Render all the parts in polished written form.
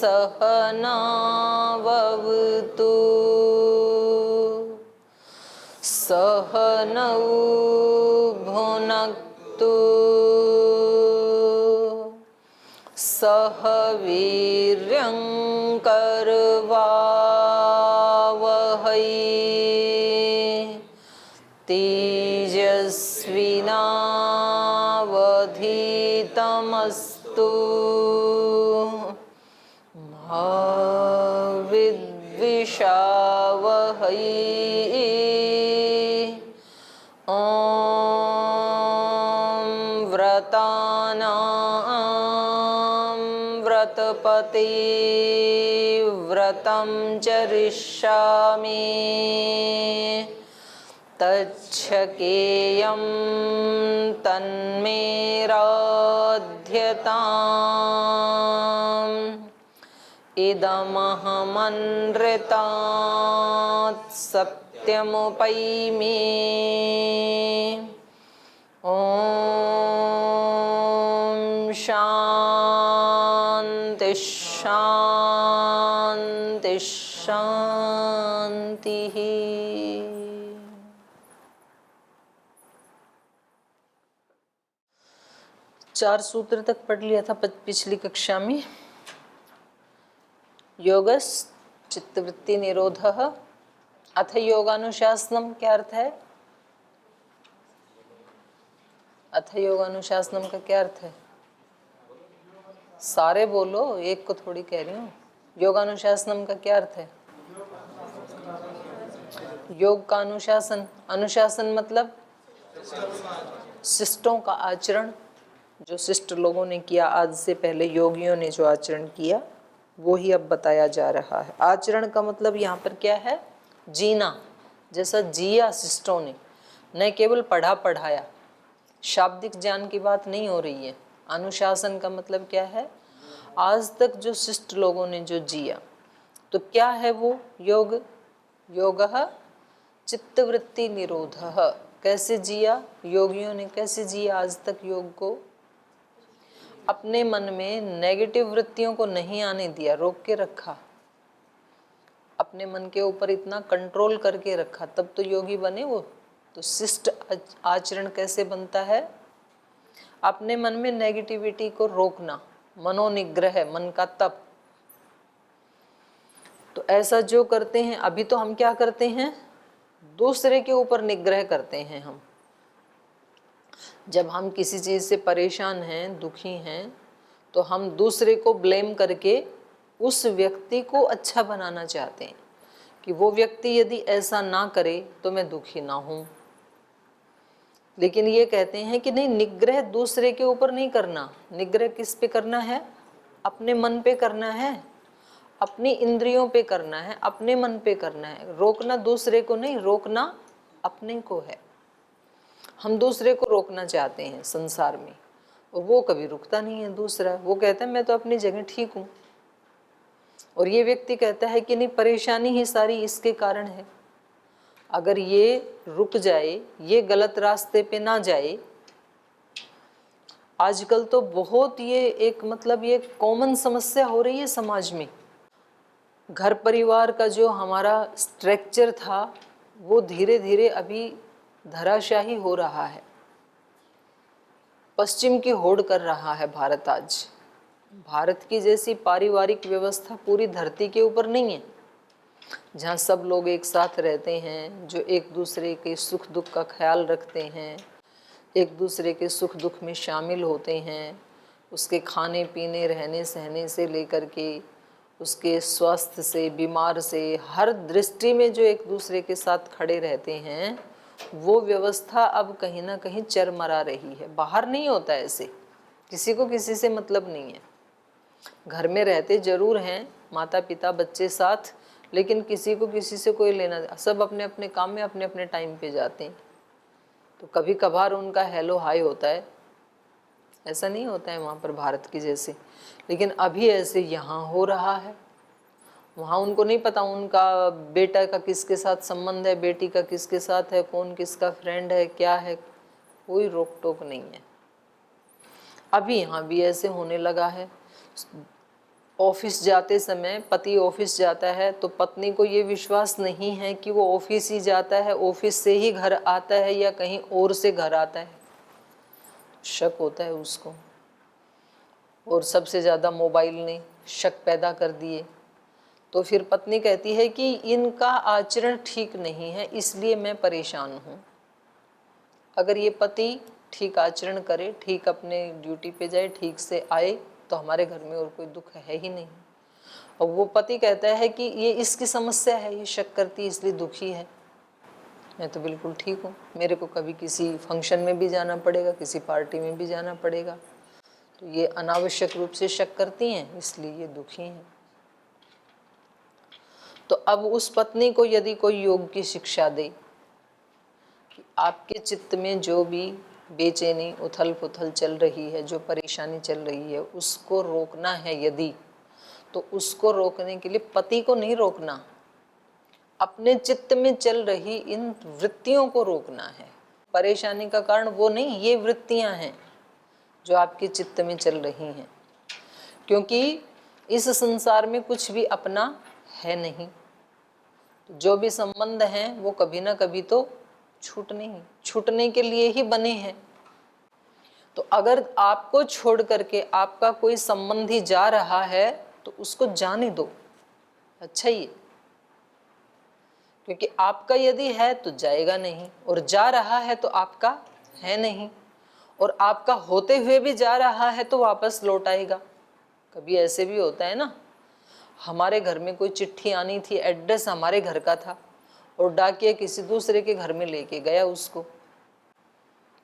सहनावतु सहनौ भुनक्तु सह वीर्यं करवावहै तेजस्विनावधीतमस्तु मा विद्विषावहै। ॐ व्रतानां व्रतपते व्रतं चरिष्यामि तच्छकेयं तन्मे राध्यताम् इदमहमनृतात् सत्यमुपैमि। ॐ शान्ति शान्ति शान्तिः। चार सूत्र तक पढ़ लिया था पिछली कक्षा में। योगस चित्तवृत्ति निरोधः अथ योगानुशासनम क्या अर्थ है? अथ योगानुशासनम का क्या अर्थ है? सारे बोलो, एक को थोड़ी कह रही हूँ। योगानुशासनम का क्या अर्थ है? योग का अनुशासन। अनुशासन मतलब शिष्टों का आचरण, जो शिष्ट लोगों ने किया, आज से पहले योगियों ने जो आचरण किया वो ही अब बताया जा रहा है। आचरण का मतलब यहाँ पर क्या है? जीना, जैसा जिया शिष्टों ने, न केवल पढ़ा पढ़ाया। शाब्दिक ज्ञान की बात नहीं हो रही है। अनुशासन का मतलब क्या है? आज तक जो शिष्ट लोगों ने जो जिया, तो क्या है वो योग? योगः चित्तवृत्ति निरोधः। कैसे जिया योगियों ने? कैसे जिया आज तक योग को? अपने मन में नेगेटिव वृत्तियों को नहीं आने दिया, रोक के रखा, अपने मन के ऊपर इतना कंट्रोल करके रखा, तब तो योगी बने वो। तो शिष्ट आचरण कैसे बनता है? अपने मन में नेगेटिविटी को रोकना, मनोनिग्रह, मन का तप। तो ऐसा जो करते हैं, अभी तो हम क्या करते हैं? दूसरे के ऊपर निग्रह करते हैं हम। जब हम किसी चीज़ से परेशान हैं, दुखी हैं, तो हम दूसरे को ब्लेम करके उस व्यक्ति को अच्छा बनाना चाहते हैं कि वो व्यक्ति यदि ऐसा ना करे तो मैं दुखी ना हूँ। लेकिन ये कहते हैं कि नहीं, निग्रह दूसरे के ऊपर नहीं करना। निग्रह किस पे करना है? अपने मन पे करना है, अपनी इंद्रियों पे करना है, अपने मन पे करना है। रोकना दूसरे को नहीं, रोकना अपने को है। हम दूसरे को रोकना चाहते हैं संसार में, और वो कभी रुकता नहीं है दूसरा। वो कहता है मैं तो अपनी जगह ठीक हूँ, और ये व्यक्ति कहता है कि नहीं, परेशानी ही सारी इसके कारण है। अगर ये रुक जाए, ये गलत रास्ते पे ना जाए। आजकल तो बहुत ये एक मतलब ये कॉमन समस्या हो रही है समाज में। घर परिवार का जो हमारा स्ट्रक्चर था वो धीरे धीरे अभी धराशाही हो रहा है। पश्चिम की होड़ कर रहा है भारत आज। भारत की जैसी पारिवारिक व्यवस्था पूरी धरती के ऊपर नहीं है, जहाँ सब लोग एक साथ रहते हैं, जो एक दूसरे के सुख दुख का ख्याल रखते हैं, एक दूसरे के सुख दुख में शामिल होते हैं, उसके खाने पीने रहने सहने से लेकर के उसके स्वास्थ्य से, बीमार से, हर दृष्टि में जो एक दूसरे के साथ खड़े रहते हैं, वो व्यवस्था अब कहीं ना कहीं चरमरा रही है। बाहर नहीं होता ऐसे, किसी को किसी से मतलब नहीं है। घर में रहते जरूर हैं माता पिता बच्चे साथ, लेकिन किसी को किसी से कोई लेना, सब अपने अपने काम में अपने अपने टाइम पे जाते हैं। तो कभी कभार उनका हेलो हाय होता है, ऐसा नहीं होता है वहाँ पर भारत की जैसे। लेकिन अभी ऐसे यहाँ हो रहा है। वहाँ उनको नहीं पता उनका बेटा का किसके साथ संबंध है, बेटी का किसके साथ है, कौन किसका फ्रेंड है, क्या है, कोई रोक टोक नहीं है। अभी यहाँ भी ऐसे होने लगा है। ऑफिस जाते समय पति ऑफिस जाता है तो पत्नी को ये विश्वास नहीं है कि वो ऑफिस ही जाता है, ऑफिस से ही घर आता है या कहीं और से घर आता है, शक होता है उसको। और सबसे ज़्यादा मोबाइल ने शक पैदा कर दिए। तो फिर पत्नी कहती है कि इनका आचरण ठीक नहीं है, इसलिए मैं परेशान हूँ। अगर ये पति ठीक आचरण करे, ठीक अपने ड्यूटी पे जाए, ठीक से आए, तो हमारे घर में और कोई दुख है ही नहीं। और वो पति कहता है कि ये इसकी समस्या है, ये शक करती है इसलिए दुखी है, मैं तो बिल्कुल ठीक हूँ, मेरे को कभी किसी फंक्शन में भी जाना पड़ेगा, किसी पार्टी में भी जाना पड़ेगा, तो ये अनावश्यक रूप से शक करती हैं इसलिए ये दुखी हैं। तो अब उस पत्नी को यदि कोई योग की शिक्षा दे कि आपके चित्त में जो भी बेचैनी उथल पुथल चल रही है, जो परेशानी चल रही है, उसको रोकना है यदि, तो उसको रोकने के लिए पति को नहीं रोकना, अपने चित्त में चल रही इन वृत्तियों को रोकना है। परेशानी का कारण वो नहीं, ये वृत्तियां हैं जो आपके चित्त में चल रही हैं, क्योंकि इस संसार में कुछ भी अपना है नहीं। जो भी संबंध हैं वो कभी ना कभी तो छूटने के लिए ही बने हैं। तो अगर आपको छोड़ करके आपका कोई संबंधी जा रहा है तो उसको जाने दो, अच्छा ही है, क्योंकि आपका यदि है तो जाएगा नहीं, और जा रहा है तो आपका है नहीं, और आपका होते हुए भी जा रहा है तो वापस लौट आएगा। कभी ऐसे भी होता है ना, हमारे घर में कोई चिट्ठी आनी थी, एड्रेस हमारे घर का था और डाकिया किसी दूसरे के घर में लेके गया उसको,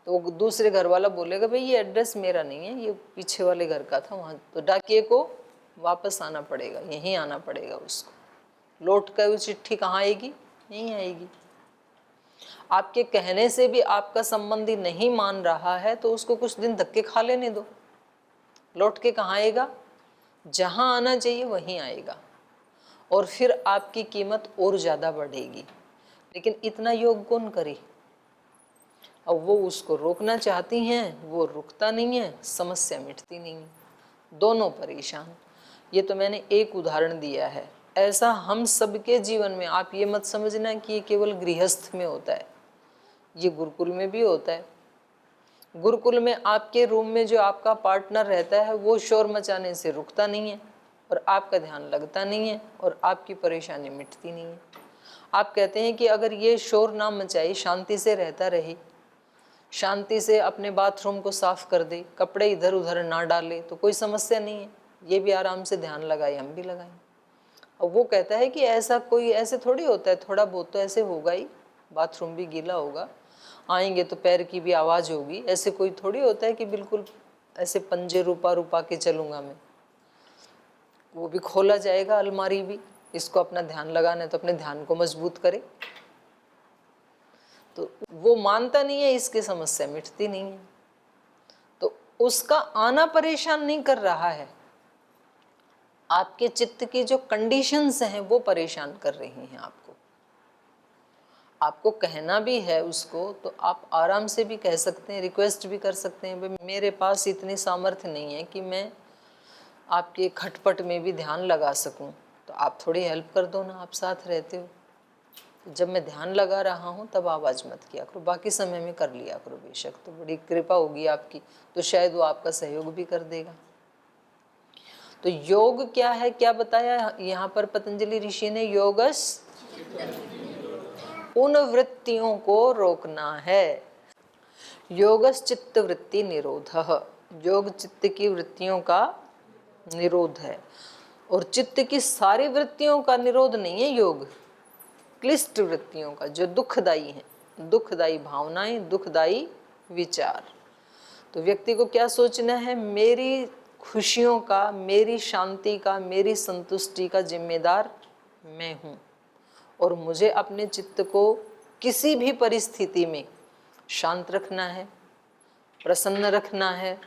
तो वो दूसरे घर वाला बोलेगा भाई ये एड्रेस मेरा नहीं है, ये पीछे वाले घर का था वहाँ, तो डाकिए को वापस आना पड़ेगा, यहीं आना पड़ेगा उसको। लौट कर वो चिट्ठी कहाँ आएगी? नहीं आएगी। आपके कहने से भी आपका संबंधी नहीं मान रहा है तो उसको कुछ दिन धक्के खा लेने दो, लौट के कहाँ आएगा? जहाँ आना चाहिए वहीं आएगा, और फिर आपकी कीमत और ज़्यादा बढ़ेगी। लेकिन इतना योग कौन करे? अब वो उसको रोकना चाहती हैं, वो रुकता नहीं है, समस्या मिटती नहीं है, दोनों परेशान। ये तो मैंने एक उदाहरण दिया है, ऐसा हम सबके जीवन में। आप ये मत समझना कि ये केवल गृहस्थ में होता है, ये गुरुकुल में भी होता है। गुरुकुल में आपके रूम में जो आपका पार्टनर रहता है वो शोर मचाने से रुकता नहीं है और आपका ध्यान लगता नहीं है और आपकी परेशानी मिटती नहीं है। आप कहते हैं कि अगर ये शोर ना मचाए, शांति से रहता रहे, शांति से अपने बाथरूम को साफ कर दे, कपड़े इधर उधर ना डाले, तो कोई समस्या नहीं है, ये भी आराम से ध्यान लगाए, हम भी लगाएं। और वो कहता है कि ऐसा कोई ऐसे थोड़ी होता है, थोड़ा बहुत तो ऐसे होगा ही, बाथरूम भी गीला होगा, आएंगे तो पैर की भी आवाज़ होगी, ऐसे कोई थोड़ी होता है कि बिल्कुल ऐसे पंजे रूपा रूपा के चलूँगा मैं। वो भी खोला जाएगा, अलमारी भी, इसको अपना ध्यान लगाना है तो अपने ध्यान को मजबूत करे। तो वो मानता नहीं है, इसकी समस्या मिटती नहीं है, तो उसका आना परेशान नहीं कर रहा है, आपके चित्त की जो कंडीशंस हैं वो परेशान कर रही हैं आपको। आपको कहना भी है उसको तो आप आराम से भी कह सकते हैं, रिक्वेस्ट भी कर सकते हैं, भाई मेरे पास इतनी सामर्थ्य नहीं है कि मैं आपके खटपट में भी ध्यान लगा सकूं, तो आप थोड़ी हेल्प कर दो ना, आप साथ रहते हो, तो जब मैं ध्यान लगा रहा हूं तब आवाज़ मत किया करो, बाकी समय में कर लिया करो बेशक, तो बड़ी कृपा होगी आपकी, तो शायद वो आपका सहयोग भी कर देगा। तो योग क्या है, क्या बताया यहाँ पर पतंजलि ऋषि ने? योगस उन वृत्तियों को रोकना है। योगस चित्त वृत्ति निरोधः, योग चित्त की वृत्तियों का निरोध है। और चित्त की सारी वृत्तियों का निरोध नहीं है योग, क्लिष्ट वृत्तियों का, जो दुखदायी हैं, दुखदायी भावनाएं, दुखदायी विचार। तो व्यक्ति को क्या सोचना है? मेरी खुशियों का, मेरी शांति का, मेरी संतुष्टि का जिम्मेदार मैं हूँ, और मुझे अपने चित्त को किसी भी परिस्थिति में शांत रखना है, प्रसन्न रखना है,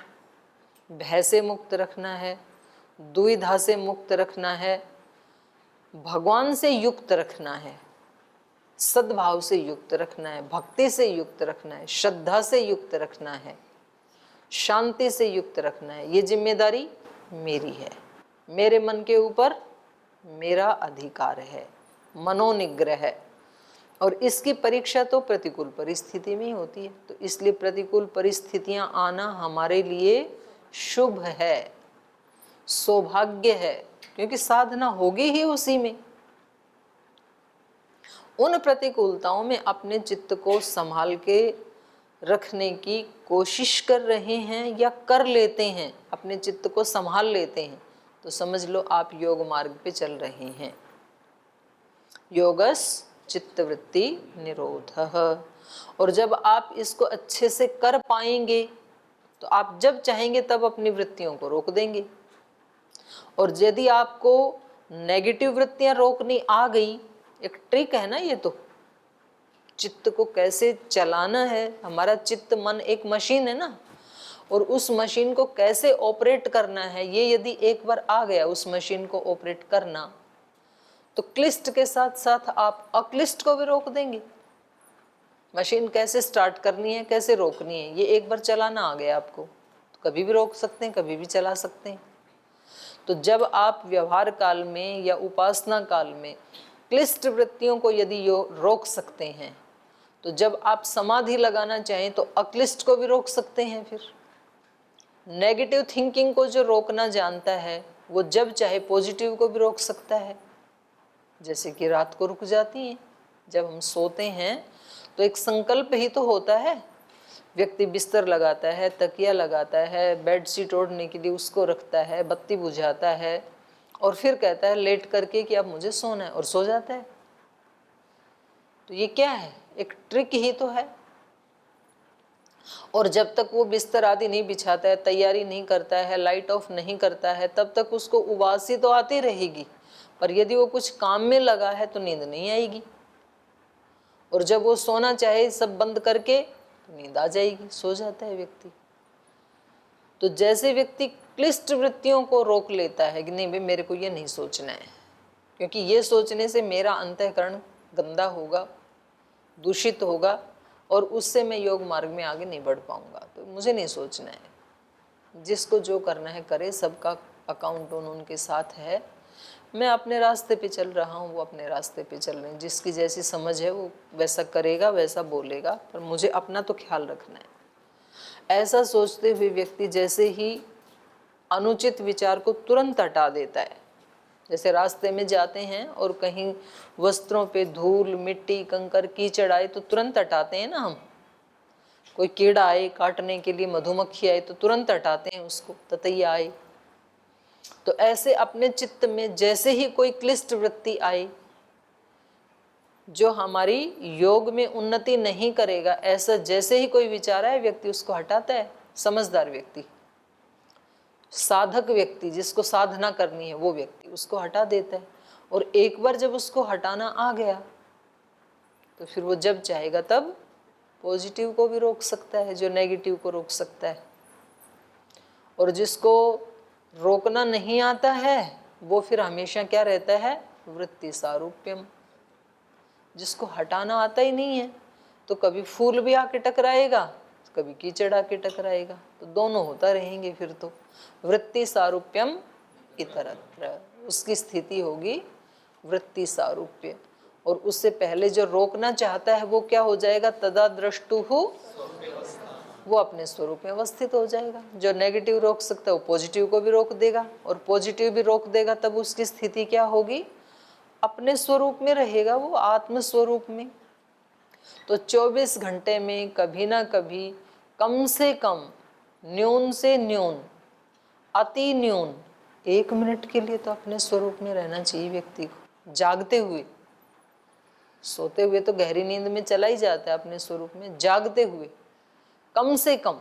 भय से मुक्त रखना है, दुविधा से मुक्त रखना है, भगवान से युक्त रखना है, सद्भाव से युक्त रखना है, भक्ति से युक्त रखना है, श्रद्धा से युक्त रखना है, शांति से युक्त रखना है। ये जिम्मेदारी मेरी है। मेरे मन के ऊपर मेरा अधिकार है, मनोनिग्रह है। और इसकी परीक्षा तो प्रतिकूल परिस्थिति में ही होती है। तो इसलिए प्रतिकूल परिस्थितियां आना हमारे लिए शुभ है, सौभाग्य है, क्योंकि साधना होगी ही उसी में। उन प्रतिकूलताओं में अपने चित्त को संभाल के रखने की कोशिश कर रहे हैं या कर लेते हैं, अपने चित्त को संभाल लेते हैं, तो समझ लो आप योग मार्ग पे चल रहे हैं। योगस चित्तवृत्ति निरोधः। और जब आप इसको अच्छे से कर पाएंगे तो आप जब चाहेंगे तब अपनी वृत्तियों को रोक देंगे। और यदि आपको नेगेटिव वृत्तियां रोकनी आ गई, एक ट्रिक है ना ये, तो चित्त को कैसे चलाना है। हमारा चित्त मन एक मशीन है ना, और उस मशीन को कैसे ऑपरेट करना है, ये यदि एक बार आ गया उस मशीन को ऑपरेट करना, तो क्लिष्ट के साथ साथ आप अक्लिष्ट को भी रोक देंगे। मशीन कैसे स्टार्ट करनी है, कैसे रोकनी है, ये एक बार चलाना आ गया आपको, तो कभी भी रोक सकते हैं, कभी भी चला सकते हैं। तो जब आप व्यवहार काल में या उपासना काल में क्लिष्ट वृत्तियों को यदि रोक सकते हैं, तो जब आप समाधि लगाना चाहें तो अक्लिष्ट को भी रोक सकते हैं। फिर नेगेटिव थिंकिंग को जो रोकना जानता है वो जब चाहे पॉजिटिव को भी रोक सकता है। जैसे कि रात को रुक जाती हैं, जब हम सोते हैं तो एक संकल्प ही तो होता है। व्यक्ति बिस्तर लगाता है, तकिया लगाता है, बेड शीट ओढ़ने के लिए उसको रखता है, बत्ती बुझाता है और फिर कहता है लेट करके कि अब मुझे सोना है, और सो जाता है। तो ये क्या है, एक ट्रिक ही तो है। और जब तक वो बिस्तर आदि नहीं बिछाता है, तैयारी नहीं करता है, लाइट ऑफ नहीं करता है, तब तक उसको उबासी तो आती रहेगी, पर यदि वो कुछ काम में लगा है तो नींद नहीं आएगी। और जब वो सोना चाहे सब बंद करके तो नींद आ जाएगी, सो जाता है व्यक्ति। तो जैसे व्यक्ति क्लिष्ट वृत्तियों को रोक लेता है कि नहीं भाई मेरे को ये नहीं सोचना है, क्योंकि ये सोचने से मेरा अंतःकरण गंदा होगा, दूषित होगा, और उससे मैं योग मार्ग में आगे नहीं बढ़ पाऊंगा, तो मुझे नहीं सोचना है। जिसको जो करना है करे, सबका अकाउंट उनके साथ है। मैं अपने रास्ते पे चल रहा हूँ, वो अपने रास्ते पे चल रहे हैं। जिसकी जैसी समझ है वो वैसा करेगा, वैसा बोलेगा, पर मुझे अपना तो ख्याल रखना है। ऐसा सोचते हुए व्यक्ति जैसे ही अनुचित विचार को तुरंत हटा देता है। जैसे रास्ते में जाते हैं और कहीं वस्त्रों पे धूल, मिट्टी, कंकर, कीचड़ आए तो तुरंत हटाते हैं ना हम। कोई कीड़ा आए काटने के लिए, मधुमक्खी आए तो तुरंत हटाते हैं उसको, ततैया आए। तो ऐसे अपने चित्त में जैसे ही कोई क्लिष्ट वृत्ति आई जो हमारी योग में उन्नति नहीं करेगा, ऐसा जैसे ही कोई विचार आए व्यक्ति उसको हटाता है। समझदार व्यक्ति, साधक व्यक्ति, जिसको साधना करनी है वो व्यक्ति उसको हटा देता है। और एक बार जब उसको हटाना आ गया तो फिर वो जब चाहेगा तब पॉजिटिव को भी रोक सकता है, जो नेगेटिव को रोक सकता है। और जिसको रोकना नहीं आता है वो फिर हमेशा क्या रहता है, वृत्ति सारूप्यम। जिसको हटाना आता ही नहीं है तो कभी फूल भी आके टकराएगा, कभी कीचड़ आके टकराएगा, तो दोनों होता रहेंगे। फिर तो वृत्ति सारूप्यम इतरत्र, उसकी स्थिति होगी वृत्ति सारूप्य। और उससे पहले जो रोकना चाहता है वो क्या हो जाएगा, तदा द्रष्टुहु, वो अपने स्वरूप में अवस्थित हो जाएगा। जो नेगेटिव रोक सकता है वो पॉजिटिव को भी रोक देगा, और पॉजिटिव भी रोक देगा, तब उसकी स्थिति क्या होगी, अपने स्वरूप में रहेगा, वो आत्म स्वरूप में। तो 24 घंटे में कभी ना कभी कम से कम, न्यून से न्यून, अति न्यून 1 मिनट के लिए तो अपने स्वरूप में रहना चाहिए व्यक्ति को। जागते हुए, सोते हुए तो गहरी नींद में चला ही जाता है, अपने स्वरूप में जागते हुए कम से कम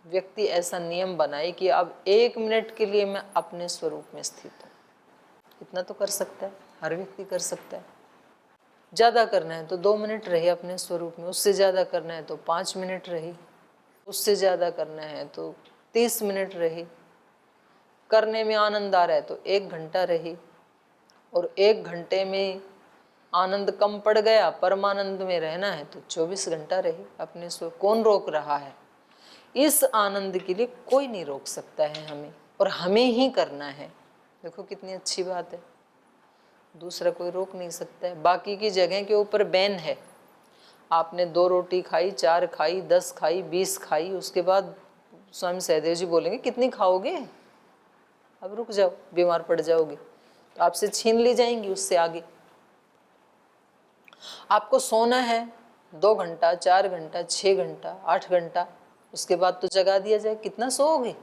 व्यक्ति ऐसा नियम बनाए कि अब 1 मिनट के लिए मैं अपने स्वरूप में स्थित हूँ। इतना तो कर सकता है, हर व्यक्ति कर सकता है। ज़्यादा करना है तो 2 मिनट रहे अपने स्वरूप में, उससे ज़्यादा करना है तो 5 मिनट रहे, उससे ज़्यादा करना है तो 30 मिनट रहे, करने में आनंद आ रहा है तो 1 घंटा रहे, और 1 घंटे में आनंद कम पड़ गया, परमानंद में रहना है तो 24 घंटा रहे अपने स्वरूप। कौन रोक रहा है? इस आनंद के लिए कोई नहीं रोक सकता है हमें, और हमें ही करना है। देखो कितनी अच्छी बात है, दूसरा कोई रोक नहीं सकता है। बाकी की जगह के ऊपर बैन है, आपने 2 रोटी खाई, 4 खाई, 10 खाई, 20 खाई, उसके बाद स्वामी सहदेव जी बोलेंगे कितनी खाओगे, अब रुक जाओ, बीमार पड़ जाओगे, तो आपसे छीन ली जाएंगी उससे आगे। आपको सोना है 2 घंटा, 4 घंटा, 6 घंटा, 8 घंटा, उसके बाद तो जगा दिया जाए, कितना सोओगे।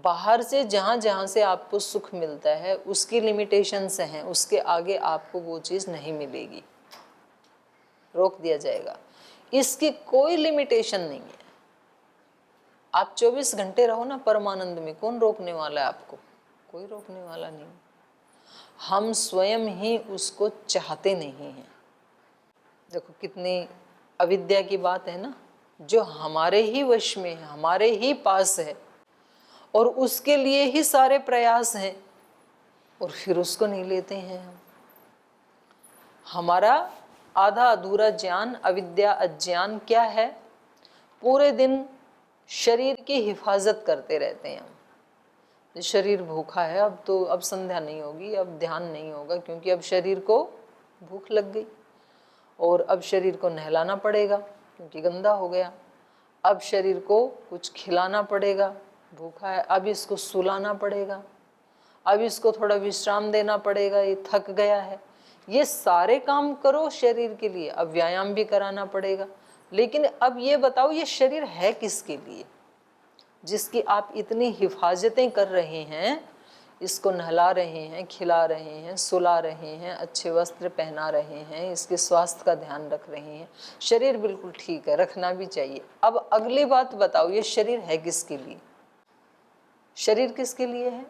बाहर से जहाँ जहाँ से आपको सुख मिलता है उसकी लिमिटेशंस हैं, उसके आगे आपको वो चीज़ नहीं मिलेगी, रोक दिया जाएगा। इसकी कोई लिमिटेशन नहीं है। आप 24 घंटे रहो ना परमानंद में, कौन रोकने वाला है आपको, कोई रोकने वाला नहीं। हम स्वयं ही उसको चाहते नहीं हैं। देखो कितनी अविद्या की बात है ना, जो हमारे ही वश में है, हमारे ही पास है, और उसके लिए ही सारे प्रयास हैं, और फिर उसको नहीं लेते हैं हम। हमारा आधा अधूरा ज्ञान, अविद्या, अज्ञान क्या है, पूरे दिन शरीर की हिफाजत करते रहते हैं हम। शरीर भूखा है, अब तो अब संध्या नहीं होगी, अब ध्यान नहीं होगा, क्योंकि अब शरीर को भूख लग गई, और अब शरीर को नहलाना पड़ेगा क्योंकि गंदा हो गया, अब शरीर को कुछ खिलाना पड़ेगा, भूखा है, अब इसको सुलाना पड़ेगा, अब इसको थोड़ा विश्राम देना पड़ेगा, ये थक गया है। ये सारे काम करो शरीर के लिए, अब व्यायाम भी कराना पड़ेगा। लेकिन अब ये बताओ, ये शरीर है किसके लिए, जिसकी आप इतनी हिफाजतें कर रहे हैं, इसको नहला रहे हैं, खिला रहे हैं, सुला रहे हैं, अच्छे वस्त्र पहना रहे हैं, इसके स्वास्थ्य का ध्यान रख रहे हैं। शरीर बिल्कुल ठीक है, रखना भी चाहिए। अब अगली बात बताओ, ये शरीर है किसके लिए, शरीर किसके लिए है,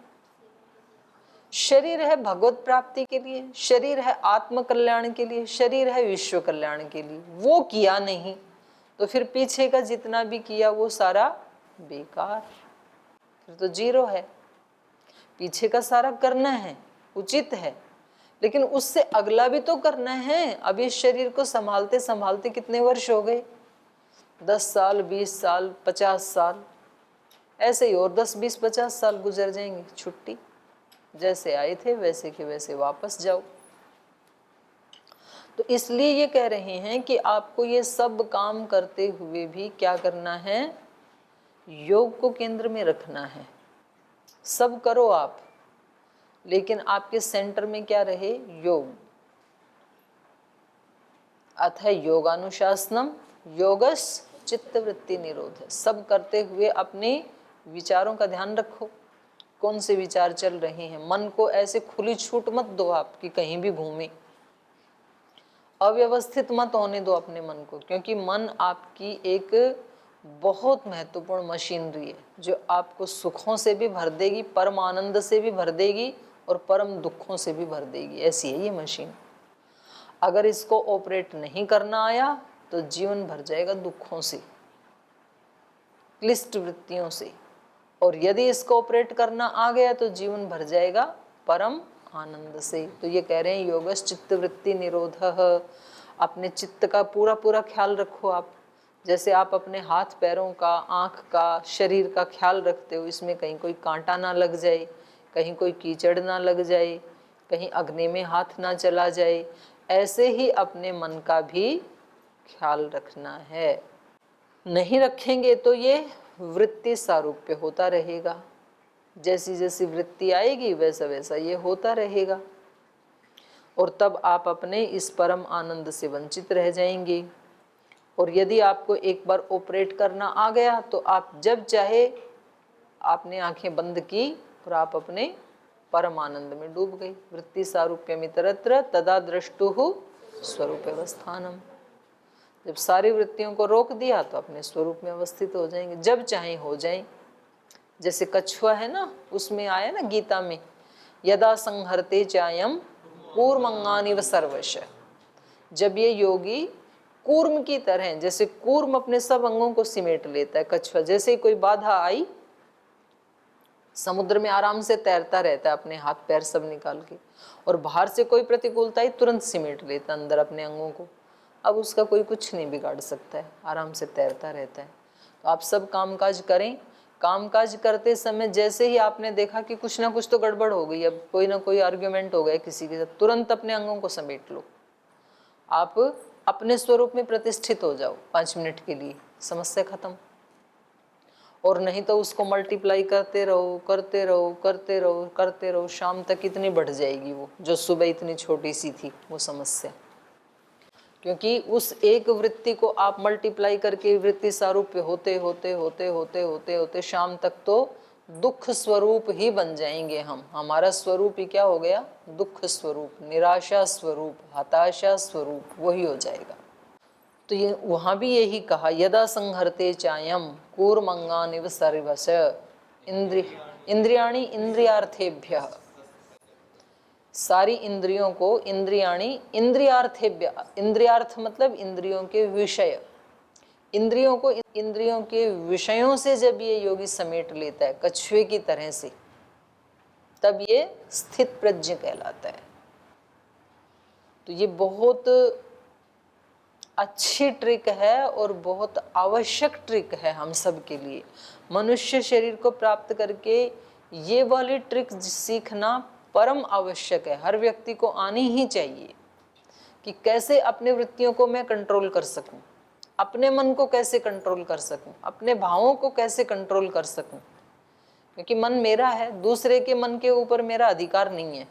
शरीर है भगवत प्राप्ति के लिए, शरीर है आत्म कल्याण के लिए, शरीर है विश्व कल्याण के लिए। वो किया नहीं तो फिर पीछे का जितना भी किया वो सारा बेकार, फिर तो जीरो है। पीछे का सारा करना है, उचित है, लेकिन उससे अगला भी तो करना है। अब इस शरीर को संभालते संभालते कितने वर्ष हो गए, 10 साल, 20 साल, 50 साल, ऐसे ही और 10, 20, 50 साल गुजर जाएंगे। छुट्टी, जैसे आए थे वैसे के वैसे वापस जाओ। तो इसलिए ये कह रहे हैं कि आपको ये सब काम करते हुए भी क्या करना है, योग को केंद्र में रखना है। सब करो आप, लेकिन आपके सेंटर में क्या रहे, योग। अथ योगानुशासनम योगस चित्तवृत्ति निरोध। सब करते हुए अपने विचारों का ध्यान रखो, कौन से विचार चल रहे हैं। मन को ऐसे खुली छूट मत दो आप कि कहीं भी घूमे, अव्यवस्थित मत होने दो अपने मन को, क्योंकि मन आपकी एक बहुत महत्वपूर्ण मशीनरी है जो आपको सुखों से भी भर देगी, परम आनंद से भी भर देगी और परम दुखों से भी भर देगी। ऐसी है ये मशीन। अगर इसको ऑपरेट नहीं करना आया तो जीवन भर जाएगा दुखों से, क्लिष्ट वृत्तियों से, और यदि इसको ऑपरेट करना आ गया तो जीवन भर जाएगा परम आनंद से। तो ये कह रहे हैं योगस चित्तवृत्ति निरोधः। अपने चित्त का पूरा पूरा ख्याल रखो आप, जैसे आप अपने हाथ पैरों का, आँख का, शरीर का ख्याल रखते हो, इसमें कहीं कोई कांटा ना लग जाए, कहीं कोई कीचड़ ना लग जाए, कहीं अग्नि में हाथ ना चला जाए। ऐसे ही अपने मन का भी ख्याल रखना है। नहीं रखेंगे तो ये वृत्ति सारूप्य होता रहेगा, जैसी जैसी वृत्ति आएगी वैसा वैसा ये होता रहेगा, और तब आप अपने इस परम आनंद से वंचित रह जाएंगे। और यदि आपको एक बार ऑपरेट करना आ गया तो आप जब चाहे आपने आंखें बंद की और आप अपने परम आनंद में डूब गई। वृत्ति सारूप्यमितरत्र तदा द्रष्टुः स्वरूपावस्थानम। जब सारी वृत्तियों को रोक दिया तो अपने स्वरूप में अवस्थित हो जाएंगे, जब चाहे हो जाएं। जैसे कछुआ है ना, उसमें आया ना गीता में, यदा संहरते चायम कूर्मंगानिव सर्वश। जब ये योगी कूर्म की तरह, जैसे कूर्म अपने सब अंगों को सिमेट लेता है, कछुआ जैसे ही कोई बाधा आई समुद्र में आराम से तैरता रहता है अपने हाथ पैर सब निकाल के, और बाहर से कोई प्रतिकूलता ही तुरंत सिमेट लेता अंदर अपने अंगों को। अब उसका कोई कुछ नहीं बिगाड़ सकता है, आराम से तैरता रहता है। तो आप सब कामकाज करें, कामकाज करते समय जैसे ही आपने देखा कि कुछ ना कुछ तो गड़बड़ हो गई, अब कोई ना कोई आर्ग्यूमेंट हो गया किसी के साथ, तुरंत अपने अंगों को समेट लो, आप अपने स्वरूप में प्रतिष्ठित हो जाओ 5 मिनट के लिए, समस्या खत्म। और नहीं तो उसको मल्टीप्लाई करते रहो करते रहो करते रहो करते रहो, शाम तक इतनी बढ़ जाएगी वो जो सुबह इतनी छोटी सी थी वो समस्या। क्योंकि उस एक वृत्ति को आप मल्टीप्लाई करके वृत्ति सारूप्य होते होते होते होते होते होते शाम तक तो दुख स्वरूप ही बन जाएंगे हम। हमारा स्वरूप ही क्या हो गया? दुख स्वरूप, निराशा स्वरूप, हताशा स्वरूप, वही हो जाएगा। तो ये वहाँ भी यही कहा, यदा संहरते चायम कूर्मंगानिव सर्वश इंद्रियाणि इंद्रियार्थेभ्य, सारी इंद्रियों को, इंद्रियाणि इंद्रियार्थेभ्य, इंद्रियार्थ मतलब इंद्रियों के विषय, इंद्रियों को इंद्रियों के विषयों से जब ये योगी समेट लेता है कछुए की तरह से, तब ये स्थित प्रज्ञ कहलाता है। तो ये बहुत अच्छी ट्रिक है और बहुत आवश्यक ट्रिक है हम सब के लिए। मनुष्य शरीर को प्राप्त करके ये वाली ट्रिक सीखना परम आवश्यक है, हर व्यक्ति को आनी ही चाहिए कि कैसे अपने वृत्तियों को मैं कंट्रोल कर सकूं, अपने मन को कैसे कंट्रोल कर सकूं, अपने भावों को कैसे कंट्रोल कर सकूं। क्योंकि मन मेरा है, दूसरे के मन के ऊपर मेरा अधिकार नहीं है।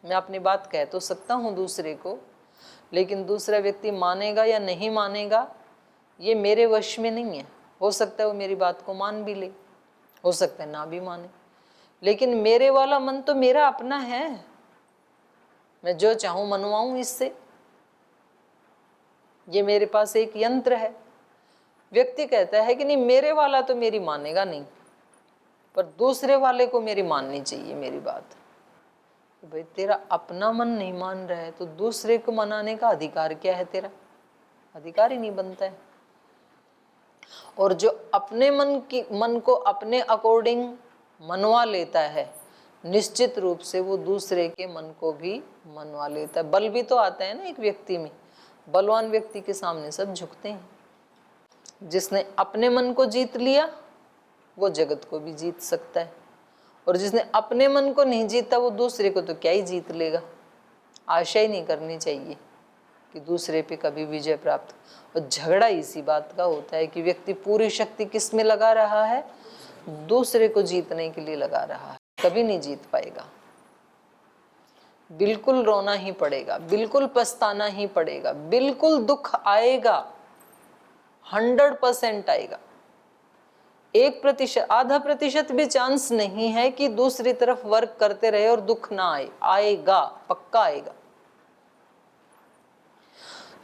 मैं अपनी बात कह तो सकता हूँ दूसरे को, लेकिन दूसरा व्यक्ति मानेगा या नहीं मानेगा ये मेरे वश में नहीं है। हो सकता है वो मेरी बात को मान भी ले, हो सकता है ना भी माने, लेकिन मेरे वाला मन तो मेरा अपना है, मैं जो चाहूं मनवाऊं इससे। ये मेरे पास एक यंत्र है। व्यक्ति कहता है कि नहीं मेरे वाला तो मेरी मानेगा नहीं, पर दूसरे वाले को मेरी माननी चाहिए मेरी बात। भाई तेरा अपना मन नहीं मान रहा है तो दूसरे को मनाने का अधिकार क्या है? तेरा अधिकार ही नहीं बनता है। और जो अपने मन को अपने अकॉर्डिंग मनवा लेता है, निश्चित रूप से वो दूसरे के मन को भी मनवा लेता है। बल भी तो आता है ना एक व्यक्ति में, बलवान व्यक्ति के सामने सब झुकते हैं। जिसने अपने मन को जीत लिया वो जगत को भी जीत सकता है, और जिसने अपने मन को नहीं जीता वो दूसरे को तो क्या ही जीत लेगा। आशा ही नहीं करनी चाहिए कि दूसरे पे कभी विजय प्राप्त। और झगड़ा इसी बात का होता है कि व्यक्ति पूरी शक्ति किस में लगा रहा है? दूसरे को जीतने के लिए लगा रहा है, कभी नहीं जीत पाएगा। बिल्कुल रोना ही पड़ेगा, बिल्कुल पछताना ही पड़ेगा, बिल्कुल दुख आएगा, 100% आएगा। 1%, आधा प्रतिशत भी चांस नहीं है कि दूसरी तरफ वर्क करते रहे और दुख ना आए। आएगा, पक्का आएगा।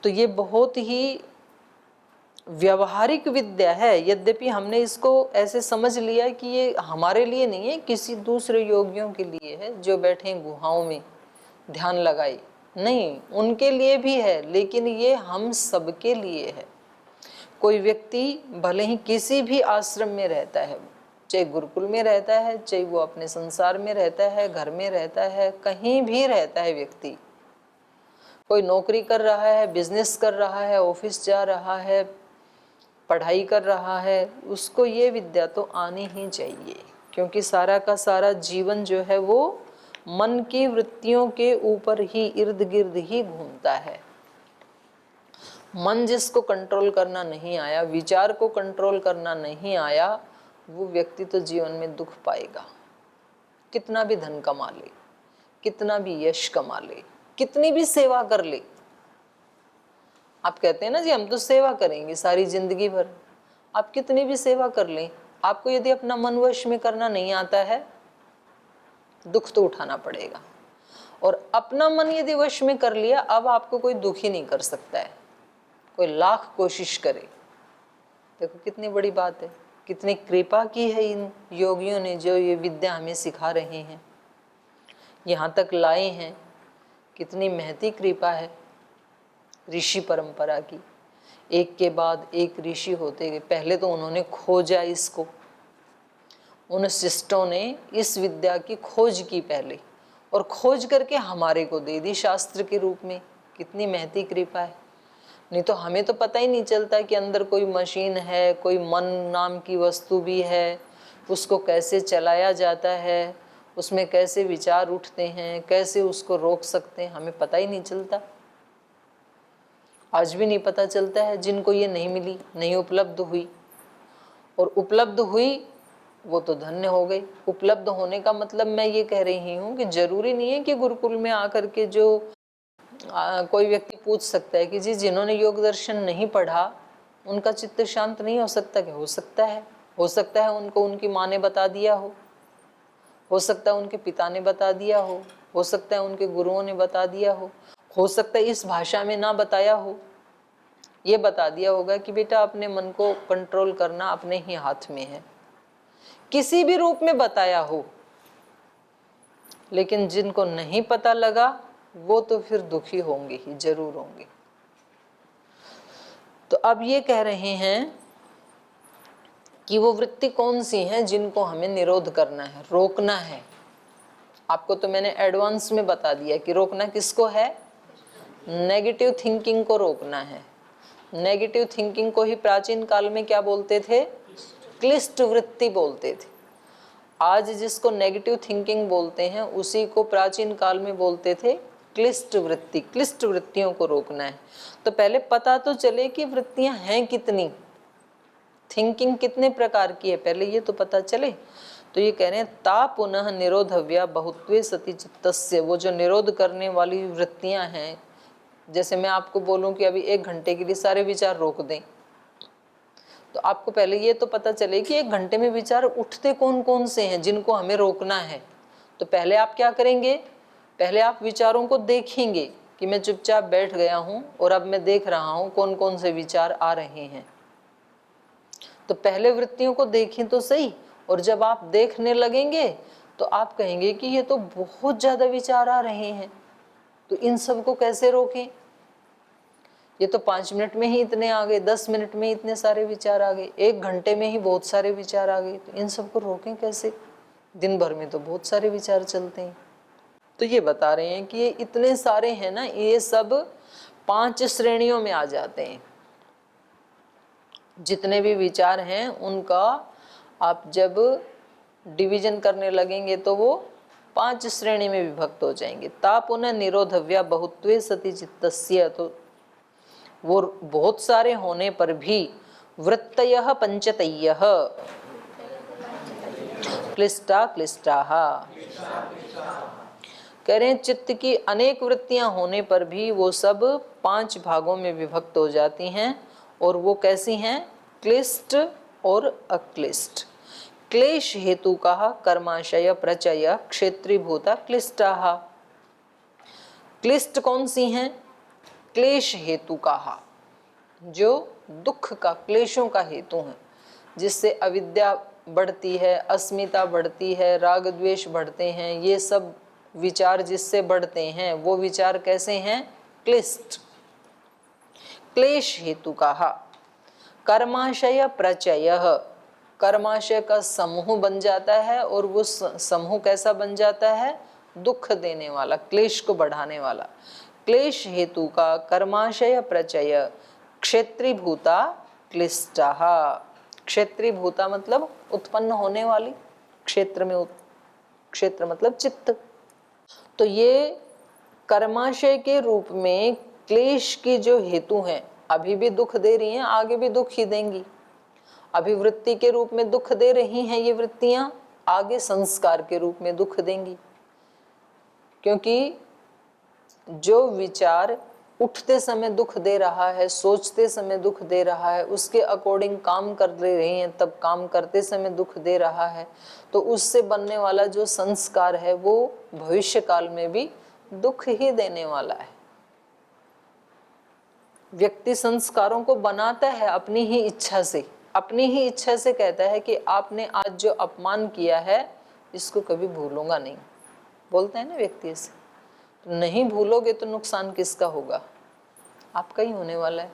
तो ये बहुत ही व्यवहारिक विद्या है। यद्यपि हमने इसको ऐसे समझ लिया कि ये हमारे लिए नहीं है, किसी दूसरे योगियों के लिए है जो बैठे गुहाओं में ध्यान लगाए, नहीं, उनके लिए भी है, लेकिन ये हम सबके लिए है। कोई व्यक्ति भले ही किसी भी आश्रम में रहता है, चाहे गुरुकुल में रहता है, चाहे वो अपने संसार में रहता है, घर में रहता है, कहीं भी रहता है व्यक्ति, कोई नौकरी कर रहा है, बिजनेस कर रहा है, ऑफिस जा रहा है, पढ़ाई कर रहा है, उसको ये विद्या तो आनी ही चाहिए। क्योंकि सारा का सारा जीवन जो है वो मन की वृत्तियों के ऊपर ही, इर्द गिर्द ही घूमता है। मन जिसको कंट्रोल करना नहीं आया, विचार को कंट्रोल करना नहीं आया, वो व्यक्ति तो जीवन में दुख पाएगा। कितना भी धन कमा ले, कितना भी यश कमा ले, कितनी भी सेवा कर ले। आप कहते हैं ना जी हम तो सेवा करेंगे सारी जिंदगी भर। आप कितनी भी सेवा कर लें, आपको यदि अपना मन वश में करना नहीं आता है, दुख तो उठाना पड़ेगा। और अपना मन यदि वश में कर लिया, अब आपको कोई दुख ही नहीं कर सकता है, कोई लाख कोशिश करे। देखो कितनी बड़ी बात है, कितनी कृपा की है इन योगियों ने जो ये विद्या हमें सिखा रहे हैं, यहाँ तक लाए हैं। कितनी महती कृपा है ऋषि परंपरा की। एक के बाद एक ऋषि होते गए। पहले तो उन्होंने खोजा इसको, उन शिष्टों ने इस विद्या की खोज की पहले, और खोज करके हमारे को दे दी शास्त्र के रूप में। कितनी महती कृपा है। नहीं तो हमें तो पता ही नहीं चलता कि अंदर कोई मशीन है, कोई मन नाम की वस्तु भी है, उसको कैसे चलाया जाता है, उसमें कैसे विचार उठते हैं, कैसे उसको रोक सकते हैं, हमें पता ही नहीं चलता। आज भी नहीं पता चलता है जिनको ये नहीं मिली, नहीं उपलब्ध हुई। और उपलब्ध हुई वो तो धन्य हो गई। उपलब्ध होने का मतलब मैं ये कह रही हूँ कि जरूरी नहीं है कि गुरुकुल में आकर के जो कोई व्यक्ति पूछ सकता है कि जी जिन्होंने योग दर्शन नहीं पढ़ा उनका चित्त शांत नहीं हो सकता। कि हो सकता है उनको उनकी माँ ने बता दिया हो सकता है उनके पिता ने बता दिया हो सकता है उनके गुरुओं ने बता दिया हो सकता है इस भाषा में ना बताया हो, ये बता दिया होगा कि बेटा अपने मन को कंट्रोल करना अपने ही हाथ में है, किसी भी रूप में बताया हो। लेकिन जिनको नहीं पता लगा वो तो फिर दुखी होंगे ही, जरूर होंगे। तो अब ये कह रहे हैं कि वो वृत्ति कौन सी है जिनको हमें निरोध करना है, रोकना है। आपको तो मैंने एडवांस में बता दिया कि रोकना किसको है, नेगेटिव थिंकिंग को रोकना है। नेगेटिव थिंकिंग को ही प्राचीन काल में क्या बोलते थे, क्लिष्ट वृत्ति बोलते थे। आज जिसको नेगेटिव थिंकिंग बोलते हैं उसी को प्राचीन काल में बोलते थे क्लिष्ट वृत्ति। क्लिष्ट वृत्तियों को रोकना है। तो पहले पता तो चले कि वृत्तियां हैं कितनी, थिंकिंग कितने प्रकार की है, पहले ये तो पता चले। तो ये कह रहे हैं ता पुनः निरोधव्या बहुत्वे सति चित्तस्य। वो जो निरोध करने वाली वृत्तियां हैं, जैसे मैं आपको बोलूं कि अभी 1 घंटे के लिए सारे विचार रोक दें, तो आपको पहले ये तो पता चले कि 1 घंटे में विचार उठते कौन कौन से हैं जिनको हमें रोकना है। तो पहले आप क्या करेंगे, पहले आप विचारों को देखेंगे कि मैं चुपचाप बैठ गया हूं और अब मैं देख रहा हूं कौन कौन से विचार आ रहे हैं। तो पहले वृत्तियों को देखें तो सही, और जब आप देखने लगेंगे तो आप कहेंगे कि ये तो बहुत ज्यादा विचार आ रहे हैं, तो इन सब को कैसे रोकें। ये तो 5 मिनट में ही इतने आ गए, 10 मिनट में इतने सारे विचार आ गए, 1 घंटे में ही बहुत सारे विचार आ गए, तो इन सब को रोकें कैसे। दिन भर में तो बहुत सारे विचार चलते हैं। तो ये बता रहे हैं कि ये इतने सारे हैं ना, ये सब 5 श्रेणियों में आ जाते हैं। जितने भी विचार हैं उनका आप जब डिवीजन करने लगेंगे तो वो 5 श्रेणी में विभक्त हो जाएंगे। ता पुनः निरोधव्या बहुत्वे सति चित्तस्य। तो वो बहुत सारे होने पर भी वृत्तयः पंचतयः क्लिष्टा क्लिष्टाः। कह रहे हैं चित्त की अनेक वृत्तियां होने पर भी वो सब 5 भागों में विभक्त हो जाती हैं। और वो कैसी हैं, क्लिष्ट और अक्लिष्ट। क्लेश हेतु का कर्माशय प्रचय क्षेत्रीभूता क्लिष्टाः। क्लिष्ट कौन सी हैं, क्लेश हेतु का, जो दुख का, क्लेशों का हेतु है, जिससे अविद्या बढ़ती है, अस्मिता बढ़ती है, राग द्वेष बढ़ते हैं, ये सब विचार जिससे बढ़ते हैं वो विचार कैसे हैं, क्लिष्ट। क्लेश हेतु का कर्माशय प्रचय, कर्माशय का समूह बन जाता है, और वो समूह कैसा बन जाता है, दुख देने वाला, क्लेश को बढ़ाने वाला। क्लेश हेतु का कर्माशय प्रचय क्षेत्रीभूता क्लिष्टाः। क्षेत्रीभूता मतलब उत्पन्न होने वाली, क्षेत्र में क्षेत्र मतलब चित्त। तो ये कर्माशय के रूप में क्लेश की जो हेतु हैं, अभी भी दुख दे रही हैं, आगे भी दुख ही देंगी। अभी वृत्ति के रूप में दुख दे रही हैं ये वृत्तियां, आगे संस्कार के रूप में दुख देंगी। क्योंकि जो विचार उठते समय दुख दे रहा है, सोचते समय दुख दे रहा है, उसके अकॉर्डिंग काम कर रहे हैं तब काम करते समय दुख दे रहा है, तो उससे बनने वाला जो संस्कार है वो भविष्य काल में भी दुख ही देने वाला है। व्यक्ति संस्कारों को बनाता है अपनी ही इच्छा से, अपनी ही इच्छा से कहता है कि आपने आज जो अपमान किया है इसको कभी भूलूंगा नहीं, बोलता है ना व्यक्ति ऐसे। नहीं भूलोगे तो नुकसान किसका होगा, आपका ही होने वाला है।